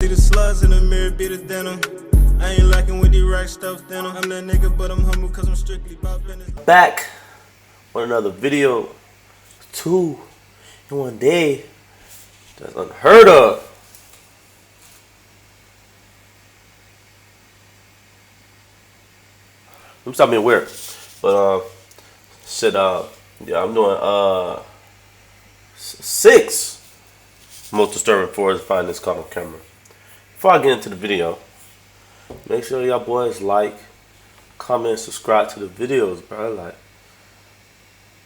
See the slugs in the mirror, be the denim. I ain't lacking with these rack stuff denim. I'm that nigga, but I'm humble cause I'm strictly about business. Back with another video. 2 in one day. That's unheard of. Let me stop being weird. But yeah, I'm doing 6 most disturbing for us to find this caught on camera. Before I get into the video, make sure y'all boys like, comment, subscribe to the videos, bro. Like,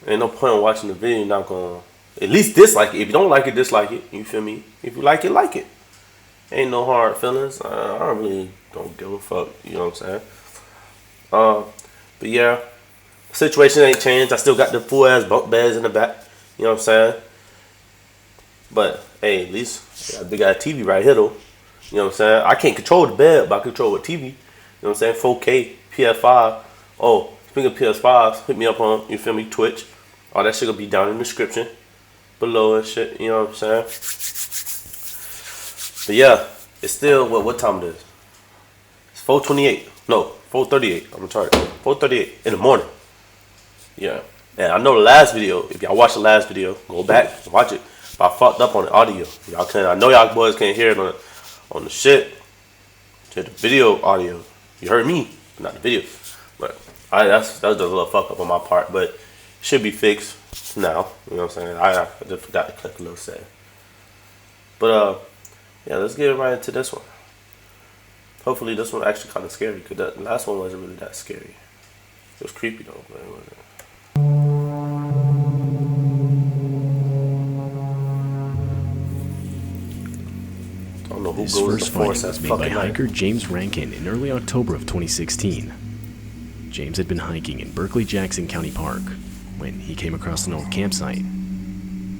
ain't no point in watching the video. You're not gonna at least dislike it. If you don't like it, dislike it. You feel me? If you like it, like it. Ain't no hard feelings. I really don't give a fuck. You know what I'm saying? But yeah, situation ain't changed. I still got the full ass bunk beds in the back. You know what I'm saying? But hey, at least they got a TV right here though. You know what I'm saying? I can't control the bed, but I control the TV. You know what I'm saying? 4K, PS5. Oh, speaking of PS5s, hit me up on, you feel me, Twitch. All that shit will be down in the description below and shit. You know what I'm saying? But yeah, it's still, what time it is? It's 4:28. No, 4:38. I'm retarded. 4:38 in the morning. Yeah. And I know the last video, if y'all watched the last video, go back and watch it. But I fucked up on the audio. Y'all can, I know y'all boys can't hear it on the shit. To the video audio. You heard me, but not the video. But that's just a little fuck up on my part. But it should be fixed now. You know what I'm saying? I just forgot to click a little save. But yeah, let's get right into this one. Hopefully this one actually kind of scary, because the last one wasn't really that scary. It was creepy though, but it wasn't. This first finding was made by hiker James Rankin in early October of 2016. James had been hiking in Berkeley-Jackson County Park when he came across an old campsite.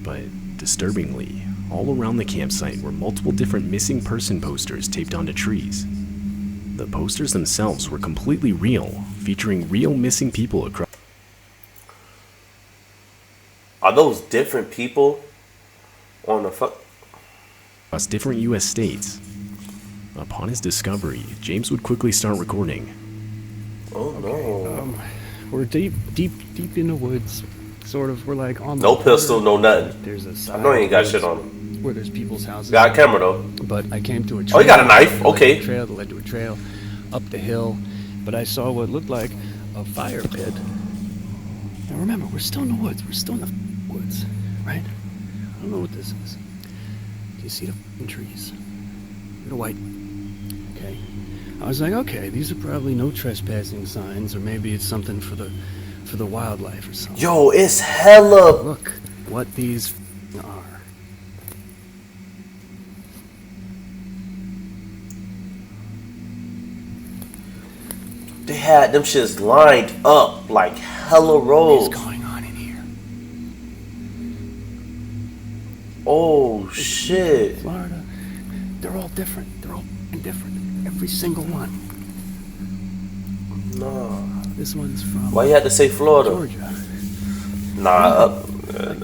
But disturbingly, all around the campsite were multiple different missing person posters taped onto trees. The posters themselves were completely real, featuring real missing people across. Are those different people on the fuck? Across different U.S. states. Upon his discovery, James would quickly start recording. Oh no! We're deep in the woods, sort of. We're like on the no pistol, no nothing. There's a side I know he ain't got shit on him. where there's people's houses. Got a camera though. But I came to a trail. Oh, he got a knife. Okay. Trail that led to a trail up the hill, but I saw what looked like a fire pit. Now remember, we're still in the woods. We're still in the woods, right? I don't know what this is. Do you see the f***ing trees? They're white. Okay. I was like, okay, these are probably no trespassing signs, or maybe it's something for the wildlife or something. Yo, it's hella. Look what these are. They had them shits lined up like hella rows. What's going on in here? Oh shit. Florida, they're all different. They're all different. Every single one. Nah. This one's from Why you had to say Florida? Georgia. Nah,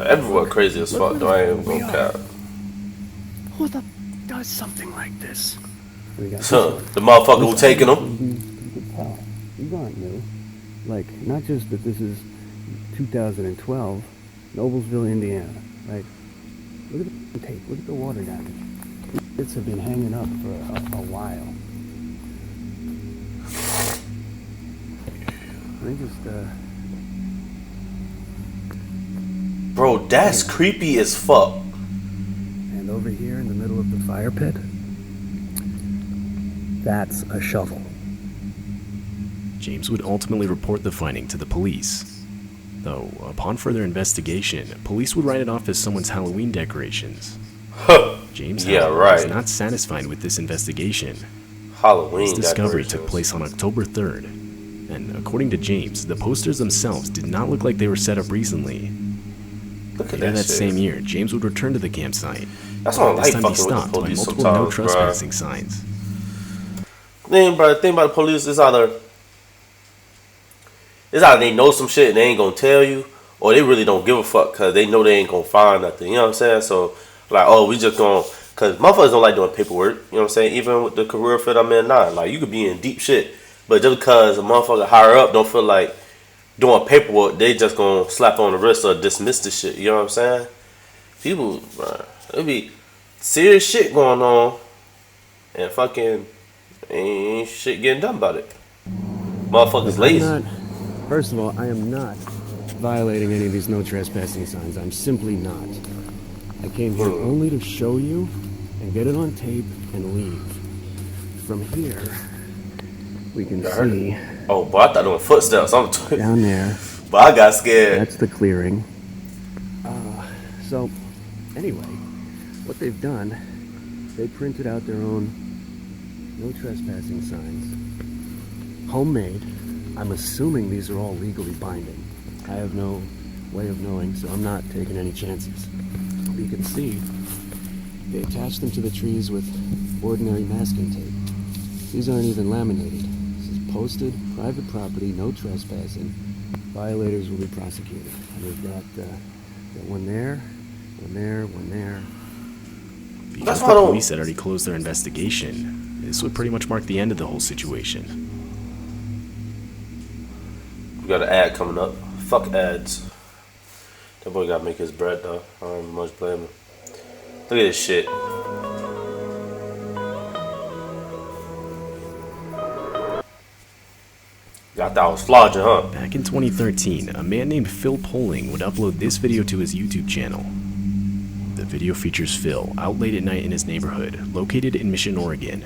everywhere crazy as fuck. Though I ain't gonna cap. Who the does something like this? So the motherfucker who taking them. These aren't new. Like, not just that this is 2012, Noblesville, Indiana. Like, look at the tape. Look at the water damage. Bits have been hanging up for a while. They just, Bro, that's creepy as fuck. And over here in the middle of the fire pit, that's a shovel. James would ultimately report the finding to the police. Though, upon further investigation, police would write it off as someone's Halloween decorations. James, however, was not satisfied with this investigation. Halloween His discovery took place on October 3rd, and according to James, the posters themselves did not look like they were set up recently. Look at Later that shit. same year, James would return to the campsite. That's why I like This time he fucking with the stopped by police multiple sometimes, no trespassing signs. Thing about the police is either they know some shit and they ain't gonna tell you, or they really don't give a fuck because they know they ain't gonna find nothing. You know what I'm saying? So like, oh, we just gonna Because motherfuckers don't like doing paperwork. You know what I'm saying? Even with the career field I'm in now. Like, you could be in deep shit. But just because a motherfucker higher up don't feel like doing paperwork, they just gonna slap on the wrist or dismiss the shit. You know what I'm saying? People, bro, it be serious shit going on. And fucking ain't shit getting done about it. Motherfuckers lazy. First of all, I am not violating any of these no trespassing signs. I'm simply not. I came here only to show you and get it on tape and leave. From here, we can see. Oh, boy, I thought there were footsteps. Down there. But I got scared. That's the clearing. So, anyway, what they've done, they printed out their own no trespassing signs. Homemade. I'm assuming these are all legally binding. I have no way of knowing, so I'm not taking any chances. But you can see, they attached them to the trees with ordinary masking tape. These aren't even laminated. This is posted, private property, no trespassing. Violators will be prosecuted. And we've got one there, one there, one there. Because the police had already closed their investigation, this would pretty much mark the end of the whole situation. We got an ad coming up. Fuck ads. That boy gotta make his bread though. I don't much blame him. Look at this shit. Y'all thought I was flogging, huh? Back in 2013, a man named Phil Poling would upload this video to his YouTube channel. The video features Phil out late at night in his neighborhood, located in Mission, Oregon.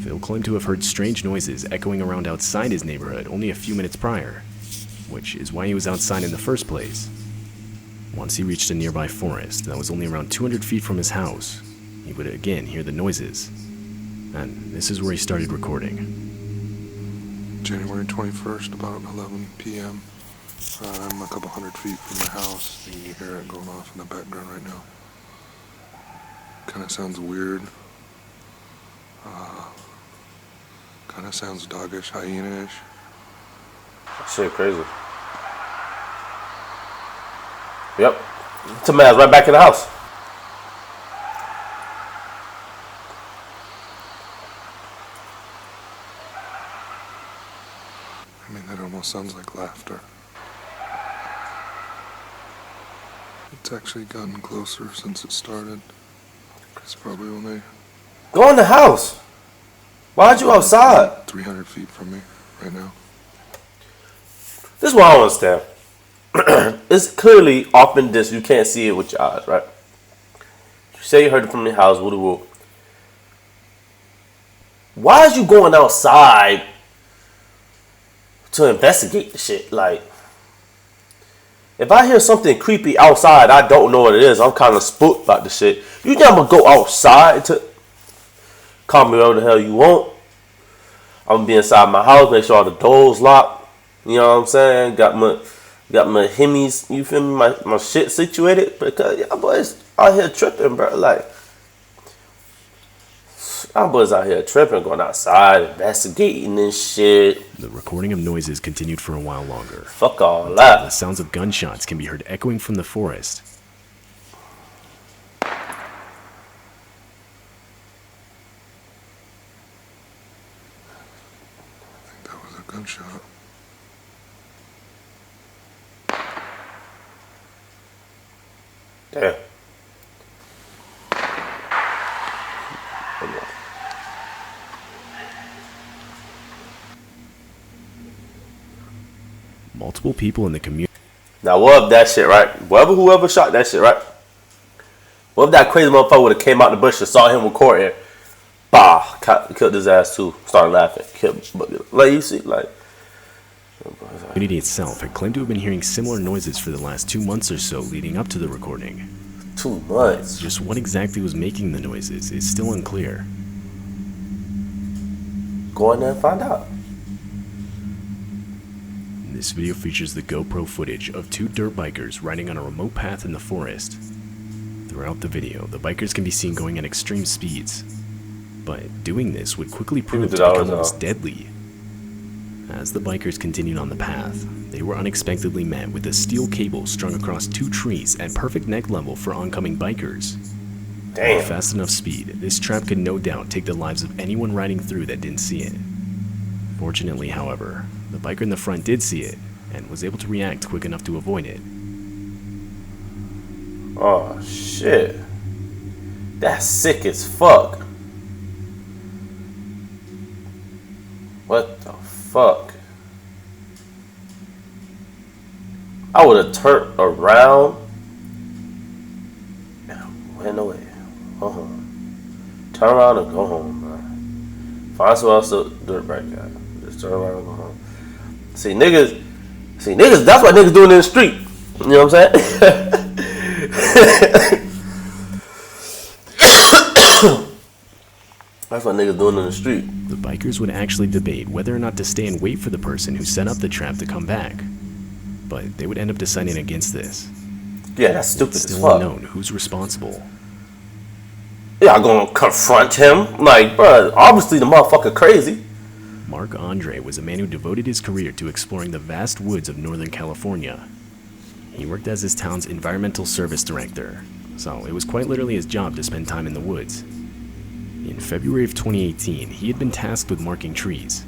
Phil claimed to have heard strange noises echoing around outside his neighborhood only a few minutes prior, which is why he was outside in the first place. Once he reached a nearby forest that was only around 200 feet from his house, he would again hear the noises. And this is where he started recording. January 21st, about 11 p.m. I'm a couple hundred feet from my house. You can hear it going off in the background right now. Kind of sounds weird. Kind of sounds doggish, hyena-ish. Shit crazy. Yep. Toma's right back in the house. I mean, that almost sounds like laughter. It's actually gotten closer since it started. It's probably only... Go in the house. Why'd you outside? 300 feet from me right now. This is what I don't understand. It's clearly off in this. You can't see it with your eyes, right? You say you heard it from your house. Woo-woo. Why is you going outside to investigate the shit? Like, if I hear something creepy outside, I don't know what it is. I'm kind of spooked about the shit. You never go outside to call me whatever the hell you want. I'm gonna be inside my house, make sure all the doors locked. You know what I'm saying? Got my himmies, you feel me? My shit situated, because y'all boys out here tripping, bro. Like, y'all boys out here tripping, going outside, investigating and shit. The recording of noises continued for a while longer. Fuck all The that. sounds of gunshots can be heard echoing from the forest. I think that was a gunshot. Damn. Multiple people in the community Now, what if that shit, right? Whoever shot that shit, right? What if that crazy motherfucker would have came out the bush and saw him recording? Bah, killed his ass too. Started laughing. Like, you see, like. community itself had claimed to have been hearing similar noises for the last 2 months or so leading up to the recording. 2 months. Just what exactly was making the noises is still unclear. Go in there and find out. This video features the GoPro footage of 2 dirt bikers riding on a remote path in the forest. Throughout the video, the bikers can be seen going at extreme speeds, but doing this would quickly prove to become almost deadly. As the bikers continued on the path, they were unexpectedly met with a steel cable strung across 2 trees at perfect neck level for oncoming bikers. Damn. With fast enough speed, this trap could no doubt take the lives of anyone riding through that didn't see it. Fortunately, however, the biker in the front did see it and was able to react quick enough to avoid it. Oh shit. That's sick as fuck. What the fuck? I would have turned around and went away. Go home. Turn around and go home, man. Find someone else to do it right, guy. Just turn around and go home. See niggas, that's what niggas doing in the street. You know what I'm saying? That's what niggas doing in the street. The bikers would actually debate whether or not to stay and wait for the person who set up the trap to come back. But they would end up deciding against this. Yeah, that's stupid It's as still fuck. unknown who's responsible. Yeah, I'm gonna confront him. Like, bruh, obviously the motherfucker crazy. Mark Andre was a man who devoted his career to exploring the vast woods of Northern California. He worked as his town's environmental service director, so it was quite literally his job to spend time in the woods. In February of 2018, he had been tasked with marking trees,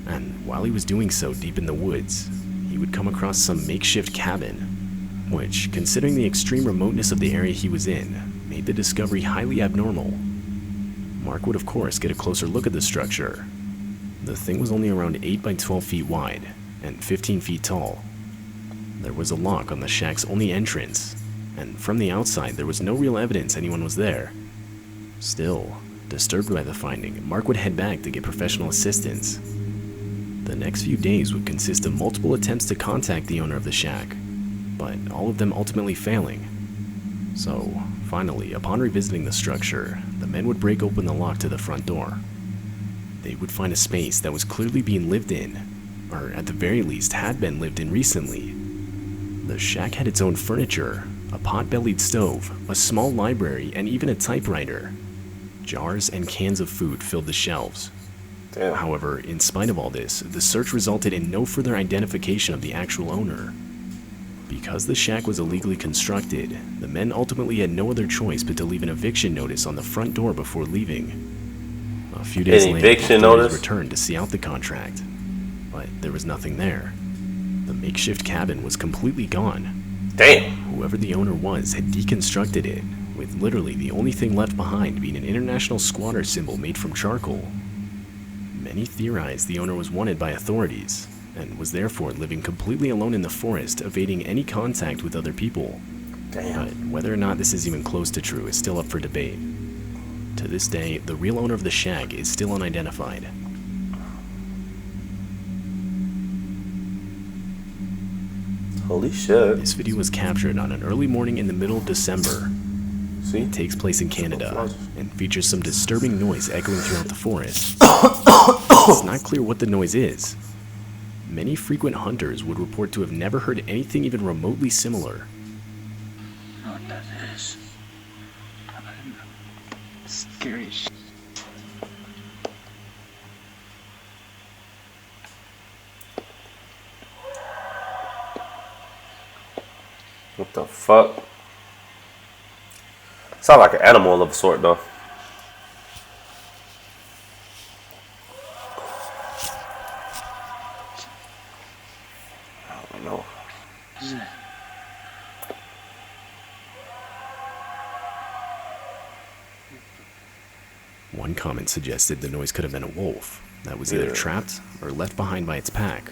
and while he was doing so deep in the woods, he would come across some makeshift cabin, which, considering the extreme remoteness of the area he was in, made the discovery highly abnormal. Mark would of course get a closer look at the structure. The thing was only around 8 by 12 feet wide and 15 feet tall. There was a lock on the shack's only entrance, and from the outside there was no real evidence anyone was there. Still, disturbed by the finding, Mark would head back to get professional assistance. The next few days would consist of multiple attempts to contact the owner of the shack, but all of them ultimately failing. So, finally, upon revisiting the structure, the men would break open the lock to the front door. They would find a space that was clearly being lived in, or at the very least had been lived in recently. The shack had its own furniture, a pot-bellied stove, a small library, and even a typewriter. Jars and cans of food filled the shelves. Damn. However, in spite of all this, the search resulted in no further identification of the actual owner. Because the shack was illegally constructed, the men ultimately had no other choice but to leave an eviction notice on the front door before leaving. A few days later, eviction authorities notice? returned to see out the contract, but there was nothing there. The makeshift cabin was completely gone. Damn. Whoever the owner was had deconstructed it, with literally the only thing left behind being an international squatter symbol made from charcoal. Many theorized the owner was wanted by authorities, and was therefore living completely alone in the forest, evading any contact with other people. Damn. But whether or not this is even close to true is still up for debate. To this day, the real owner of the shack is still unidentified. Holy shit. This video was captured on an early morning in the middle of December. See? It takes place in Canada and features some disturbing noise echoing throughout the forest. It's not clear what the noise is. Many frequent hunters would report to have never heard anything even remotely similar. You know what that is? Scary shit. What the fuck? Sound like an animal of a sort, though. I don't know. Isn't it? One comment suggested the noise could have been a wolf that was either Yeah. trapped or left behind by its pack.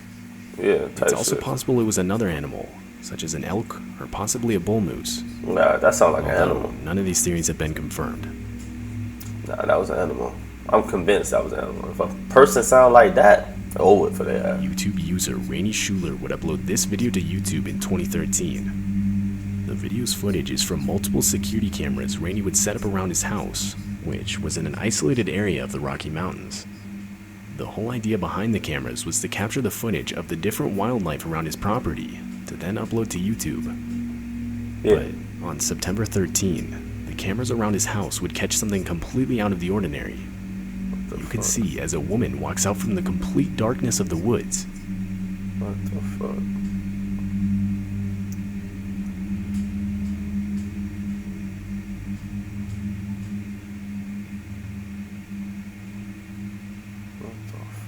Yeah, It's type also shit. possible it was another animal, such as an elk or possibly a bull moose. Nah, that sounds like an Although animal. none of these theories have been confirmed. Nah, that was an animal. I'm convinced that was an animal. If a person sound like that, over it for their ass. YouTube user Rainey Schuler would upload this video to YouTube in 2013. The video's footage is from multiple security cameras Rainey would set up around his house, which was in an isolated area of the Rocky Mountains. The whole idea behind the cameras was to capture the footage of the different wildlife around his property, to then upload to YouTube. Yeah. But on September 13, the cameras around his house would catch something completely out of the ordinary. You could see as a woman walks out from the complete darkness of the woods. What the fuck?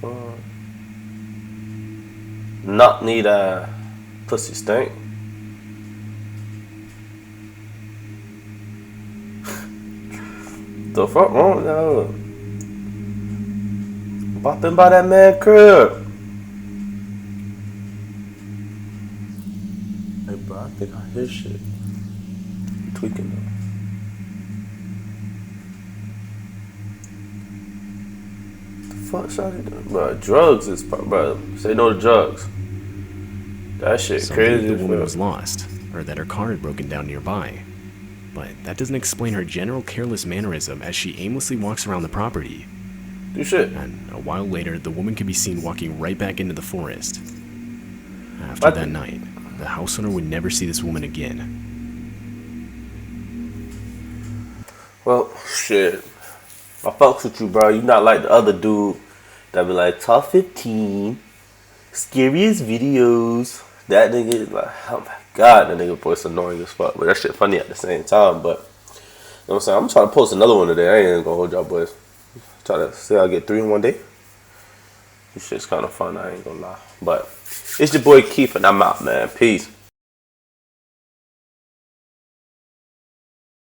fuck? Knock need a pussy stink. The fuck wrong now? Bopping by that man crib. Hey bro, I think I hear shit. I'm tweaking though. The fuck shawty doing? Bro, drugs is bro. Say no to drugs. That shit Some crazy. believe the woman bro. was lost, or that her car had broken down nearby. But that doesn't explain her general careless mannerism as she aimlessly walks around the property. Do shit. And a while later, the woman could be seen walking right back into the forest. After that night, the house owner would never see this woman again. Well, shit. I fucks with you, bro. You not like the other dude that be like, top 15, scariest videos. That nigga is like, oh my god, that nigga voice annoying as fuck. But that shit funny at the same time. But, you know what I'm saying? I'm trying to post another one today. I ain't even gonna hold y'all boys. Try to say I'll get 3 in one day. This shit's kind of fun, I ain't gonna lie. But, it's your boy Keith, and I'm out, man. Peace.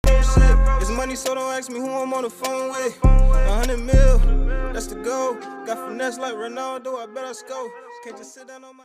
It's money, so don't ask me who I'm on the phone with. 100 mil, that's the goal. Got finesse like Ronaldo, I bet I score. Can't just sit down on my